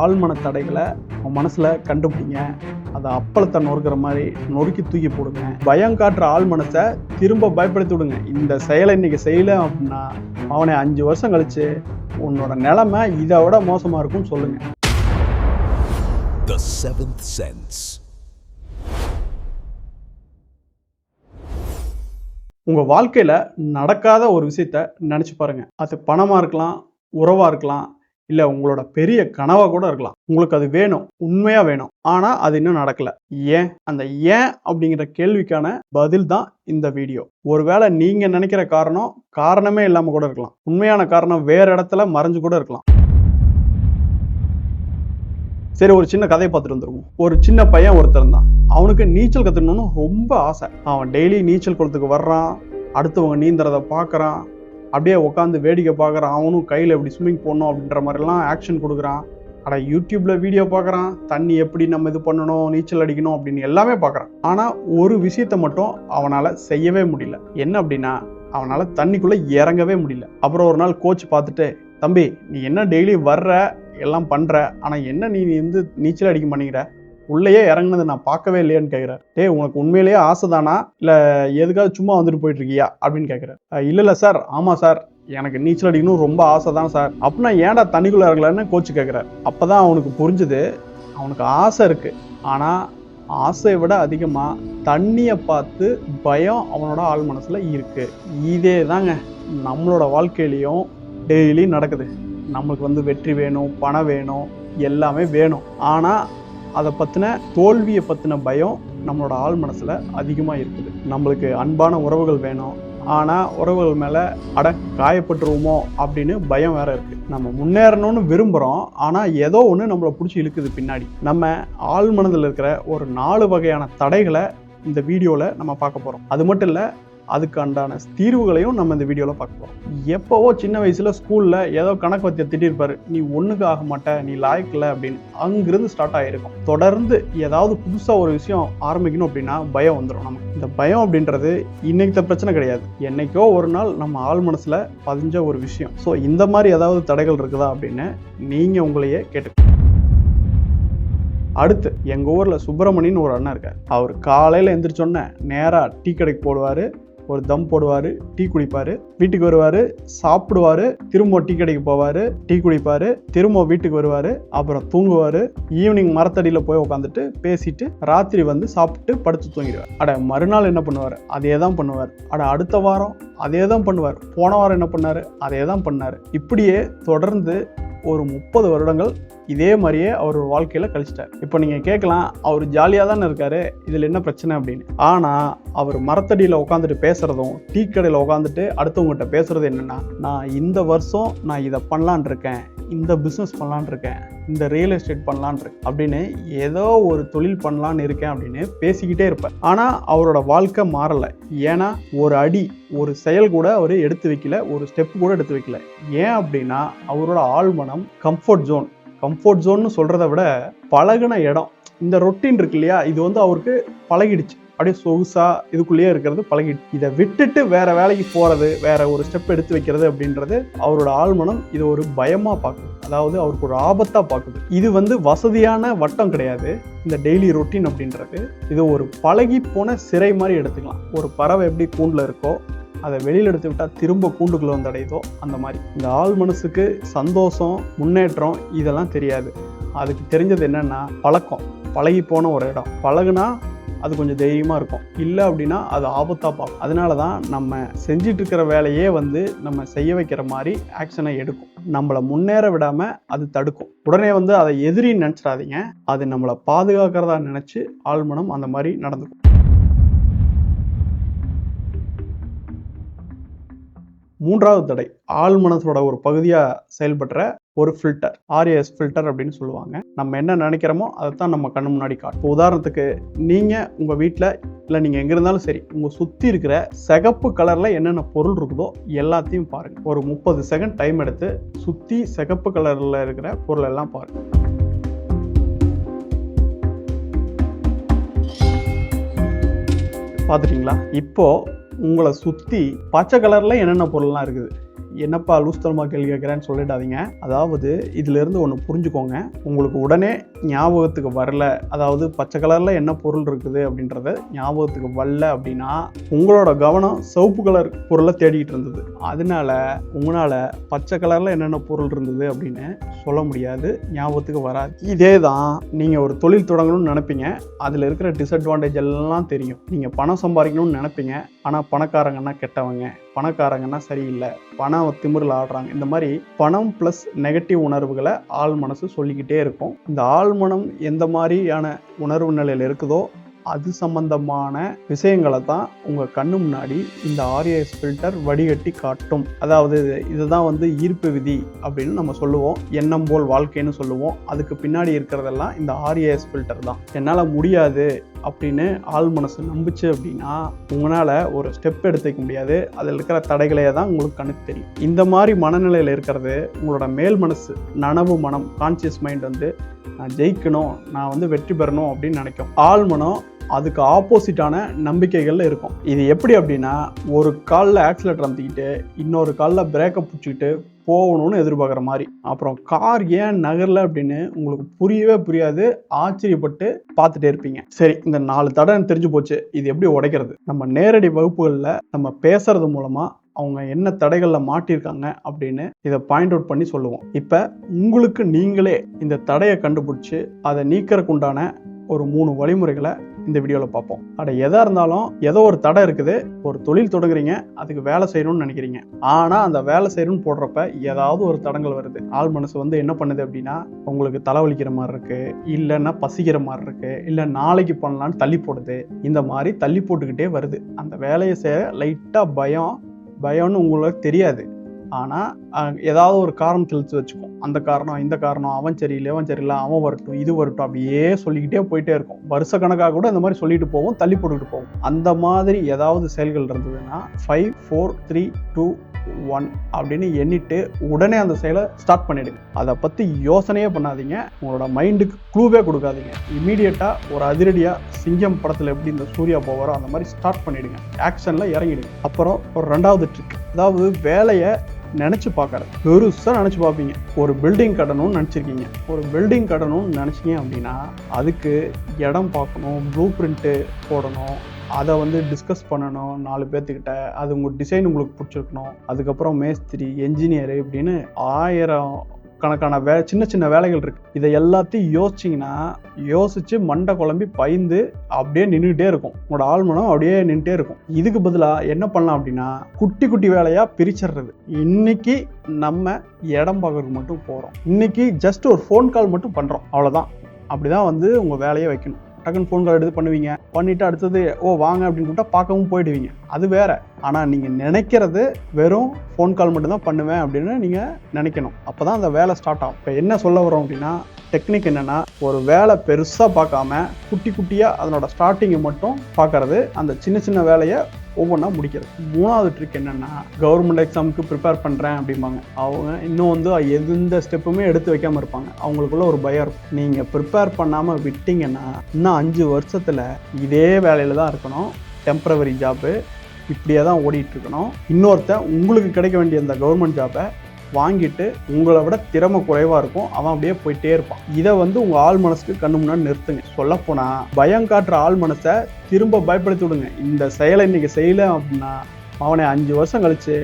ஆழ்மன தடைகளை உன் மனசில் கண்டுபிடிங்க. அதை அப்பளத்தை நொறுக்கிற மாதிரி நொறுக்கி தூக்கி போடுங்க. பயம் காட்டுற ஆள் மனசை திரும்ப பயப்படுத்தி விடுங்க. இந்த செயலை இன்னைக்கு செய்யலை அப்படின்னா அவனை 5 வருஷம் கழிச்சு உன்னோட நிலைமை இதை விட மோசமாக இருக்கும்னு சொல்லுங்க. The Seventh Sense. உங்கள் வாழ்க்கையில் நடக்காத ஒரு விஷயத்த நினச்சி பாருங்கள். அது பணமாக இருக்கலாம், உறவாக இருக்கலாம், இல்லை உங்களோட பெரிய கனவாக கூட இருக்கலாம். உங்களுக்கு அது வேணும், உண்மையாக வேணும். ஆனால் அது இன்னும் நடக்கலை. ஏன்? அந்த ஏன் அப்படிங்கிற கேள்விக்கான பதில் தான் இந்த வீடியோ. ஒருவேளை நீங்கள் நினைக்கிற காரணமே இல்லாமல் கூட இருக்கலாம். உண்மையான காரணம் வேறு இடத்துல மறைஞ்சு கூட இருக்கலாம். சரி, ஒரு சின்ன கதையை பார்த்துட்டு வந்துருவோம். ஒரு சின்ன பையன் ஒருத்தர் தான். அவனுக்கு நீச்சல் கற்றுக்கணும்னு ரொம்ப ஆசை. அவன் டெய்லி நீச்சல் குளத்துக்கு வர்றான், அடுத்தவங்க நீந்துறதை பார்க்குறான், அப்படியே உட்காந்து வேடிக்கை பார்க்குறான். அவனும் கையில் எப்படி ஸ்விம்மிங் போடணும் அப்படின்ற மாதிரிலாம் ஆக்ஷன் கொடுக்குறான். யூடியூப்பில் வீடியோ பார்க்குறான், தண்ணி எப்படி நம்ம இது பண்ணணும், நீச்சல் அடிக்கணும் அப்படின்னு எல்லாமே பார்க்குறான். ஆனால் ஒரு விஷயத்தை மட்டும் அவனால் செய்யவே முடியல. என்ன அப்படின்னா, அவனால் தண்ணிக்குள்ளே இறங்கவே முடியல. அப்புறம் ஒரு நாள் கோச் பார்த்துட்டு, தம்பி நீ என்ன டெய்லி வர்ற எல்லாம் பண்ணுற, ஆனால் என்ன நீ நீச்சல் அடிக்க மாட்டேங்கிற, உள்ளேயே இறங்குனது நான் பார்க்கவே இல்லையான்னு கேட்குறாரு. உனக்கு உண்மையிலேயே ஆசை தானா, இல்லை எதுக்காவது சும்மா வந்துட்டு போயிட்டு இருக்கியா அப்படின்னு கேட்குறாரு. இல்லை சார், ஆமாம் சார், எனக்கு நீச்சல் அடிக்கணும் ரொம்ப ஆசை தான் சார். அப்படின்னா ஏன்டா தண்ணிக்குள்ளே இறங்கலன்னு கோச்சு கேட்குறாரு. அப்போ தான் அவனுக்கு புரிஞ்சுது, அவனுக்கு ஆசை இருக்குது, ஆனால் ஆசையை விட அதிகமாக தண்ணியை பார்த்து பயம் அவனோட ஆள் மனசில் இருக்குது. இதே தாங்க நம்மளோட வாழ்க்கையிலையும் டெய்லி நடக்குது. நம்மளுக்கு வெற்றி வேணும், பணம் வேணும், எல்லாமே வேணும். ஆனால் அதை பற்றின தோல்வியை பற்றின பயம் நம்மளோட ஆள் மனசில் அதிகமாக இருக்குது. நம்மளுக்கு அன்பான உறவுகள் வேணும், ஆனால் உறவுகள் மேலே காயப்பட்டுருவோமோ அப்படின்னு பயம் வேற இருக்குது. நம்ம முன்னேறணும்னு விரும்புகிறோம், ஆனால் ஏதோ ஒன்று நம்மளை பிடிச்சி இழுக்குது பின்னாடி. நம்ம ஆள் மனதில் இருக்கிற ஒரு 4 வகையான தடைகளை இந்த வீடியோவில் நம்ம பார்க்க போகிறோம். அது மட்டும் இல்லை, அதுக்கான தீர்வுகளையும் நம்ம இந்த வீடியோவில் பார்க்க போகிறோம். எப்போவோ சின்ன வயசில் ஸ்கூலில் ஏதோ கணக்கு வத்தியை திட்டிருப்பாரு, நீ ஒன்றுக்கு ஆக மாட்ட, நீ லாய்க்கில்லை அப்படின்னு. அங்கிருந்து ஸ்டார்ட் ஆகிருக்கும். தொடர்ந்து ஏதாவது புதுசாக ஒரு விஷயம் ஆரம்பிக்கணும் அப்படின்னா பயம் வந்துடும் நமக்கு. இந்த பயம் அப்படின்றது இன்னைக்கு பிரச்சனை கிடையாது, என்னைக்கோ ஒரு நாள் நம்ம ஆள் மனசில் பதிஞ்ச ஒரு விஷயம். ஸோ இந்த மாதிரி ஏதாவது தடைகள் இருக்குதா அப்படின்னு நீங்கள் உங்களையே கேட்டு. அடுத்து எங்கள் ஊரில் சுப்பிரமணியன் ஒரு அண்ணன் இருக்கார். அவர் காலையில் எந்திரிச்சோன்னே நேராக டீ கடைக்கு போடுவார், ஒரு தம் போடுவார், டீ குடிப்பார், வீட்டுக்கு வருவார், சாப்பிடுவார், திரும்ப டீ கடைக்கு போவார், டீ குடிப்பார், திரும்ப வீட்டுக்கு வருவார், அப்புறம் தூங்குவார். ஈவினிங் மரத்தடியில் போய் உட்காந்துட்டு பேசிட்டு ராத்திரி சாப்பிட்டு படுத்து தூங்கிடுவார். மறுநாள் என்ன பண்ணுவார்? அதே தான் பண்ணுவார். அடுத்த வாரம் அதே தான் பண்ணுவார். போன வாரம் என்ன பண்ணார்? அதே தான் பண்ணார். இப்படியே தொடர்ந்து ஒரு 30 வருடங்கள் இதே மாதிரியே அவர் வாழ்க்கையில் கழிச்சிட்டார். இப்போ நீங்கள் கேட்கலாம், அவர் ஜாலியாக தானே இருக்காரு, இதில் என்ன பிரச்சனை அப்படின்னு. ஆனால் அவர் மரத்தடியில் உட்காந்துட்டு பேசுகிறதும் டீ கடையில் உட்காந்துட்டு அடுத்தவங்ககிட்ட பேசுகிறது என்னென்னா, நான் இந்த வருஷம் நான் இதை பண்ணலான் இருக்கேன், இந்த பிஸ்னஸ் பண்ணலான் இருக்கேன், இந்த ரியல் எஸ்டேட் பண்ணலான் இருக்கேன் அப்படின்னு ஏதோ ஒரு தொழில் பண்ணலான்னு இருக்கேன் அப்படின்னு பேசிக்கிட்டே இருப்பார். ஆனால் அவரோட வாழ்க்கை மாறலை. ஏன்னா ஒரு அடி, ஒரு செயல் கூட அவர் எடுத்து வைக்கல, ஒரு ஸ்டெப் கூட எடுத்து வைக்கல. ஏன் அப்படின்னா அவரோட ஆழ்மனம் கம்ஃபர்ட் ஜோன்னு சொல்கிறத விட பழகின இடம். இந்த ரொட்டீன் இருக்கு இல்லையா, இது அவருக்கு பழகிடுச்சு. அப்படியே சொகுசா இதுக்குள்ளேயே இருக்கிறது பழகிடுச்சு. இதை விட்டுட்டு வேற வேலைக்கு போகிறது, வேற ஒரு ஸ்டெப் எடுத்து வைக்கிறது அப்படின்றது அவரோட ஆழ்மனம் இது ஒரு பயமாக பார்க்குது. அதாவது அவருக்கு ஒரு ஆபத்தாக பார்க்குது. இது வசதியான வட்டம் கிடையாது. இந்த டெய்லி ரொட்டீன் அப்படின்றது இது ஒரு பழகி போன சிறை மாதிரி எடுத்துக்கலாம். ஒரு பறவை எப்படி கூண்டில் இருக்கோ, அதை வெளியில் எடுத்து விட்டால் திரும்ப கூண்டுக்குள்ளே அடையுதோ அந்த மாதிரி. இந்த ஆள் மனசுக்கு சந்தோஷம், முன்னேற்றம் இதெல்லாம் தெரியாது. அதுக்கு தெரிஞ்சது என்னென்னா பழக்கம். பழகி போன ஒரு இடம். பழகுனா அது கொஞ்சம் தைரியமாக இருக்கும், இல்லை அப்படின்னா அது ஆபத்தாக பார்க்கும். அதனால தான் நம்ம செஞ்சிட்டு இருக்கிற வேலையே நம்ம செய்ய வைக்கிற மாதிரி ஆக்ஷனை எடுக்கும். நம்மளை முன்னேற விடாமல் அது தடுக்கும். உடனே அதை எதிரின்னு நினச்சிடாதீங்க, அது நம்மளை பாதுகாக்கிறதா நினச்சி ஆழ்மனம் அந்த மாதிரி நடந்துக்கும். 3வது தடை, ஆள் மனசோட ஒரு பகுதியாக செயல்படுற ஒரு ஃபில்டர், RAS ஃபில்டர் அப்படின்னு சொல்லுவாங்க. நம்ம என்ன நினைக்கிறோமோ அதை தான் நம்ம கண்ணு முன்னாடி காட்டும். இப்போ உதாரணத்துக்கு, நீங்கள் உங்கள் வீட்டில் இல்லை நீங்கள் எங்கே இருந்தாலும் சரி, உங்கள் சுற்றி இருக்கிற சிகப்பு கலரில் என்னென்ன பொருள் இருக்குதோ எல்லாத்தையும் பாருங்கள். ஒரு 30 செகண்ட் டைம் எடுத்து சுற்றி சிகப்பு கலரில் இருக்கிற பொருள் எல்லாம் பாருங்கள். பார்த்துட்டிங்களா? இப்போது உங்களை சுற்றி பச்சை கலரில் என்னென்ன பொருள்லாம் இருக்குது என்னப்பா லூஸ்தனமாக கேள்வி கேட்குறேன்னு சொல்லிடாதீங்க. அதாவது இதிலிருந்து ஒன்று புரிஞ்சுக்கோங்க. உங்களுக்கு உடனே ஞாபகத்துக்கு வரல, அதாவது பச்சை கலரில் என்ன பொருள் இருக்குது அப்படின்றத ஞாபகத்துக்கு வரல அப்படின்னா உங்களோட கவனம் சிவப்பு கலர் பொருளை தேடிட்டு இருந்தது. அதனால உங்களால் பச்சை கலரில் என்னென்ன பொருள் இருந்தது அப்படின்னு சொல்ல முடியாது, ஞாபகத்துக்கு வராது. இதே தான் நீங்கள் ஒரு தொழில் தொடங்கணும்னு நினைப்பீங்க, அதில் இருக்கிற டிஸ்அட்வான்டேஜ் எல்லாம் தெரியும். நீங்கள் பணம் சம்பாதிக்கணும்னு நினைப்பீங்க, ஆனால் பணக்காரங்கன்னா கெட்டவங்க, பணக்காரங்கன்னா சரியில்லை, பணம் திமிரில் ஆடுறாங்க. இந்த மாதிரி பணம் ப்ளஸ் நெகட்டிவ் உணர்வுகளை ஆள் மனசு சொல்லிக்கிட்டே இருக்கும். இந்த ஆழ்மனம் எந்த மாதிரியான உணர்வு நிலையில் இருக்குதோ அது சம்பந்தமான விஷயங்களை தான் உங்கள் கண்ணு முன்னாடி இந்த ஆர்ஏஎஸ் ஃபில்டர் வடிகட்டி காட்டும். அதாவது இதுதான் வந்து ஈர்ப்பு விதி அப்படின்னு நம்ம சொல்லுவோம், எண்ணம் போல் வாழ்க்கைன்னு சொல்லுவோம். அதுக்கு பின்னாடி இருக்கிறதெல்லாம் இந்த ஆர்ஏஎஸ் ஃபில்டர் தான். என்னால் முடியாது அப்படின்னு ஆள் மனசு நம்பிச்சு அப்படின்னா உங்களால் ஒரு ஸ்டெப் எடுத்து வைக்க முடியாது. அதில் இருக்கிற தடைகளையே தான் உங்களுக்கு கணக்கு தெரியும். இந்த மாதிரி மனநிலையில் இருக்கிறது உங்களோட மேல் மனசு, நனவு மனம், கான்சியஸ் மைண்ட் வந்து நான் ஜெயிக்கணும், நான் வந்து வெற்றி பெறணும் அப்படின்னு நினைக்கும். ஆழ்மனம் அதுக்கு ஆப்போசிட்டான நம்பிக்கைகள்ல இருக்கும். இது எப்படி அப்படின்னா, ஒரு காலில் ஆக்சிலேட்டர் அமுத்திக்கிட்டு இன்னொரு காலில் பிரேக்கை பிடிச்சிக்கிட்டு போகணும்னு எதிர்பார்க்குற மாதிரி. அப்புறம் கார் ஏன் நகரல அப்படின்னு உங்களுக்கு புரியவே புரியாது, ஆச்சரியப்பட்டு பார்த்துட்டே இருப்பீங்க. சரி, இந்த 4 தடை தெரிஞ்சு போச்சு, இது எப்படி உடைக்கிறது? நம்ம நேரடி வகுப்புகளில் நம்ம பேசுறது மூலமா அவங்க என்ன தடைகளில் மாட்டியிருக்காங்க அப்படின்னு இதை பாயிண்ட் அவுட் பண்ணி சொல்லுவோம். இப்போ உங்களுக்கு நீங்களே இந்த தடையை கண்டுபிடிச்சி அதை நீக்கிறதுக்கு உண்டான ஒரு 3 வழிமுறைகளை இந்த வீடியோவில் பார்ப்போம். எதாக இருந்தாலும் ஏதோ ஒரு தடை இருக்குது. ஒரு தொழில் தொடங்குறீங்க, அதுக்கு வேலை செய்யணும்னு நினைக்கிறீங்க, ஆனால் அந்த வேலை செய்யணும்னு போடுறப்ப ஏதாவது ஒரு தடங்கள் வருது. ஆள் மனசு வந்து என்ன பண்ணுது அப்படின்னா, உங்களுக்கு தலைவலிக்கிற மாதிரி இருக்கு, இல்லைன்னா பசிக்கிற மாதிரி இருக்கு, இல்லை நாளைக்கு பண்ணலான்னு தள்ளி போடுது. இந்த மாதிரி தள்ளி போட்டுக்கிட்டே வருது. அந்த வேலையை செய்ய லைட்டாக பயம்னு உங்களுக்கு தெரியாது, ஆனால் ஏதாவது ஒரு காரணம் தெளித்து வச்சுக்கும். அந்த காரணம், இந்த காரணம், அவன் சரியில்லை, அவன் வரட்டும், இது வரட்டும், அப்படியே சொல்லிக்கிட்டே போயிட்டே இருக்கும். வருஷ கணக்காக கூட இந்த மாதிரி சொல்லிட்டு போவோம், தள்ளி போட்டுக்கிட்டு போவோம். அந்த மாதிரி ஏதாவது செயல்கள் இருந்ததுன்னா 5 4 3 2 1 அப்படின்னு எண்ணிட்டு உடனே அந்த செயலை ஸ்டார்ட் பண்ணிடுங்க. அதை பற்றி யோசனையே பண்ணாதீங்க, உங்களோட மைண்டுக்கு க்ளூவே கொடுக்காதீங்க. இமீடியட்டாக ஒரு அதிரடியாக சிங்கம் படத்தில் எப்படி இந்த சூர்யா போவாரோ அந்த மாதிரி ஸ்டார்ட் பண்ணிடுங்க, ஆக்ஷனில் இறங்கிடுங்க. அப்புறம் ஒரு 2வது ட்ரிக், அதாவது வேலையை நினச்சி பார்க்கறது. பெருசாக நினச்சி பார்ப்பீங்க. ஒரு பில்டிங் கட்டணும்னு நினச்சிருக்கீங்க, ஒரு பில்டிங் கட்டணும்னு நினச்சிங்க அப்படின்னா அதுக்கு இடம் பார்க்கணும், ப்ளூ பிரிண்ட்டு போடணும், அதை வந்து டிஸ்கஸ் பண்ணணும் 4 பேர்த்துக்கிட்ட, அது உங்கள் டிசைன் உங்களுக்கு பிடிச்சிருக்கணும், அதுக்கப்புறம் மேஸ்திரி, என்ஜினியரு இப்படின்னு 1000 கணக்கான சின்ன சின்ன வேலைகள் இருக்கு. இதை எல்லாத்தையும் யோசிச்சு மண்டை குழம்பி பயந்து அப்படியே நின்றுட்டே இருக்கும். உங்களோட ஆழ்மனம் அப்படியே நின்றுட்டே இருக்கும். இதுக்கு பதிலாக என்ன பண்ணலாம் அப்படின்னா, குட்டி குட்டி வேலையா பிரிச்சிடுறது. இன்னைக்கு நம்ம இடம் பார்க்கறதுக்கு மட்டும் போறோம், இன்னைக்கு ஜஸ்ட் ஒரு ஃபோன் கால் மட்டும் பண்றோம், அவ்வளவுதான். அப்படிதான் வந்து உங்க வேலையை வைக்கணும். டக்குன்னு ஃபோன் கால் எடுத்து பண்ணுவீங்க, பண்ணிவிட்டு அடுத்தது வாங்க அப்படின்னு கூப்பிட்டா பார்க்கவும் போயிடுவீங்க, அது வேற. ஆனால் நீங்கள் நினைக்கிறது வெறும் ஃபோன் கால் மட்டும்தான் பண்ணுவேன் அப்படின்னு நீங்கள் நினைக்கணும். அப்போ தான் அந்த வேலை ஸ்டார்ட் ஆகும். இப்போ என்ன சொல்ல வரோம் அப்படின்னா, டெக்னிக் என்னென்னா, ஒரு வேலை பெருசாக பார்க்காம குட்டி குட்டியாக அதனோட ஸ்டார்டிங்கை மட்டும் பார்க்கறது, அந்த சின்ன சின்ன வேலையை ஒவ்வொன்றா முடிக்கிறது. 3வது ட்ரிக் என்னென்னா, கவர்மெண்ட் எக்ஸாமுக்கு ப்ரிப்பேர் பண்ணுறேன் அப்படிம்பாங்க. அவங்க இன்னும் வந்து எந்த ஸ்டெப்புமே எடுத்து வைக்காமல் இருப்பாங்க. அவங்களுக்குள்ள ஒரு பயம் இருக்கும். நீங்கள் ப்ரிப்பேர் பண்ணாமல் விட்டீங்கன்னா இன்னும் 5 வருஷத்தில் இதே வேலையில் தான் இருக்கணும், டெம்பரவரி ஜாப்பு இப்படியே தான் ஓடிட்டு இருக்கணும். இன்னொருத்தன் உங்களுக்கு கிடைக்க வேண்டிய அந்த கவர்மெண்ட் ஜாப்பை வாங்கிட்டு உங்களை விட திறமை குறைவாக இருக்கும், அவன் அப்படியே போயிட்டே இருப்பான். இதை வந்து உங்கள் ஆள் மனசுக்கு கண்ணு முன்னாடி நிறுத்துங்க. சொல்லப்போனால் பயம் காட்டுற ஆள் மனசை திரும்ப பயப்படுத்தி விடுங்க. இந்த செயலை இன்னைக்கு செய்யலை அப்படின்னா அவனை 5 வருஷம் கழிச்சு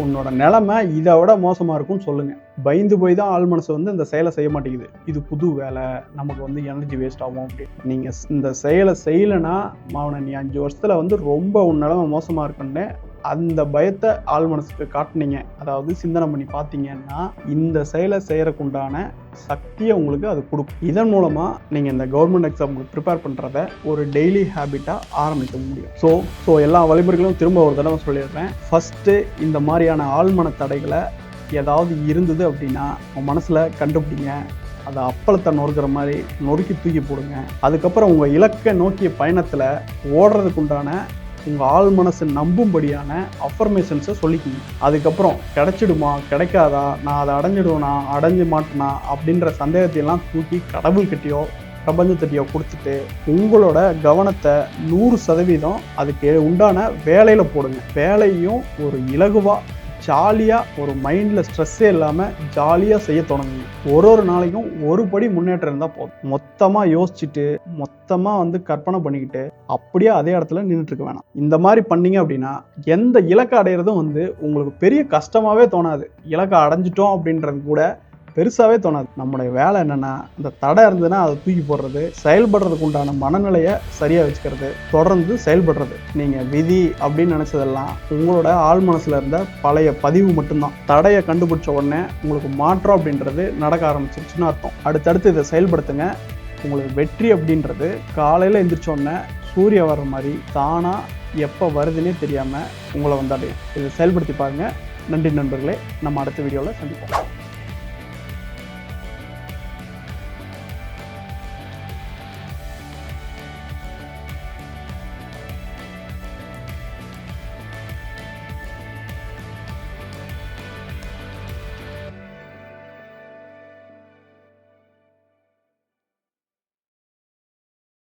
உன்னோட நிலைமை இதை விட மோசமாக இருக்கும்னு சொல்லுங்கள். பயந்து போய் தான் ஆள் மனசு வந்து இந்த செயலை செய்ய மாட்டேங்குது. இது புது வேலை, நமக்கு வந்து எனர்ஜி வேஸ்ட் ஆகும் அப்படின்னு. நீங்கள் இந்த செயலை செய்யலைன்னா அவனை நீ 5 வருஷத்தில் வந்து ரொம்ப உன் நிலைமை மோசமாக இருக்குன்னு அந்த பயத்தை ஆள் மனசுக்கு காட்டினீங்க, அதாவது சிந்தனை பண்ணி பார்த்தீங்கன்னா இந்த செயலை செய்யறதுக்குண்டான சக்தியை உங்களுக்கு அது கொடுக்கும். இதன் மூலமாக நீங்கள் இந்த கவர்மெண்ட் எக்ஸாமுக்கு ப்ரிப்பேர் பண்ணுறத ஒரு டெய்லி ஹேபிட்டாக ஆரம்பிக்க முடியும். ஸோ எல்லா வழிமுறைகளும் திரும்ப ஒரு தடவை சொல்லிடுறேன். ஃபஸ்ட்டு இந்த மாதிரியான ஆழ்மன தடைகளை ஏதாவது இருந்தது அப்படின்னா உங்கள் மனசில் கண்டுபிடிங்க, அதை அப்பளத்தை நொறுக்கிற மாதிரி நொறுக்கி தூக்கி போடுங்க. அதுக்கப்புறம் உங்கள் இலக்கை நோக்கிய பயணத்தில் ஓடுறதுக்குண்டான உங்கள் ஆள் மனசு நம்பும்படியான அஃபர்மேஷன்ஸை சொல்லிக்கிங்க. அதுக்கப்புறம் கிடைச்சிடுமா கிடைக்காதா, நான் அதை அடைஞ்சிடுவேனா அடைஞ்சு மாட்டேனா அப்படின்ற சந்தேகத்தையெல்லாம் தூக்கி கடவுள்கிட்டையோ பிரபஞ்சத்திட்டையோ கொடுத்துட்டு உங்களோட கவனத்தை 100% அதுக்கு உண்டான வேலையில் போடுங்க. வேலையும் ஒரு இலகுவாக ஜாலியாக ஒரு மைண்டில் ஸ்ட்ரெஸ்ஸே இல்லாமல் ஜாலியாக செய்ய தொடங்குங்க. ஒரு நாளைக்கும் ஒரு படி முன்னேற்றம் இருந்தால் போதும். மொத்தமாக யோசிச்சுட்டு மொத்தமாக கற்பனை பண்ணிக்கிட்டு அப்படியே அதே இடத்துல நின்றுட்டு இருக்க வேணாம். இந்த மாதிரி பண்ணீங்க அப்படின்னா எந்த இலக்கை அடையிறதும் உங்களுக்கு பெரிய கஷ்டமாகவே தோணாது. இலக்கை அடைஞ்சிட்டோம் அப்படின்றது கூட பெருசாகவே தோணாது. நம்முடைய வேலை என்னென்னா, இந்த தடை இருந்ததுன்னா அதை தூக்கி போடுறது, செயல்படுறதுக்கு உண்டான மனநிலையை சரியாக வச்சுக்கிறது, தொடர்ந்து செயல்படுறது. நீங்கள் விதி அப்படின்னு நினச்சதெல்லாம் உங்களோட ஆள் மனசில் இருந்த பழைய பதிவு மட்டும்தான். தடையை கண்டுபிடிச்ச உடனே உங்களுக்கு மாற்றம் அப்படின்றது நடக்க ஆரம்பிச்சிருச்சுன்னு அர்த்தம். அடுத்தடுத்து இதை செயல்படுத்துங்க. உங்களுக்கு வெற்றி அப்படின்றது காலையில் எந்திரிச்சோடனே சூரிய வர்ற மாதிரி தானாக எப்போ வருதுன்னே தெரியாமல் உங்களை அடையும். இதை செயல்படுத்தி பாருங்கள். நன்றி நண்பர்களே. நம்ம அடுத்த வீடியோவில் சந்திப்போம்.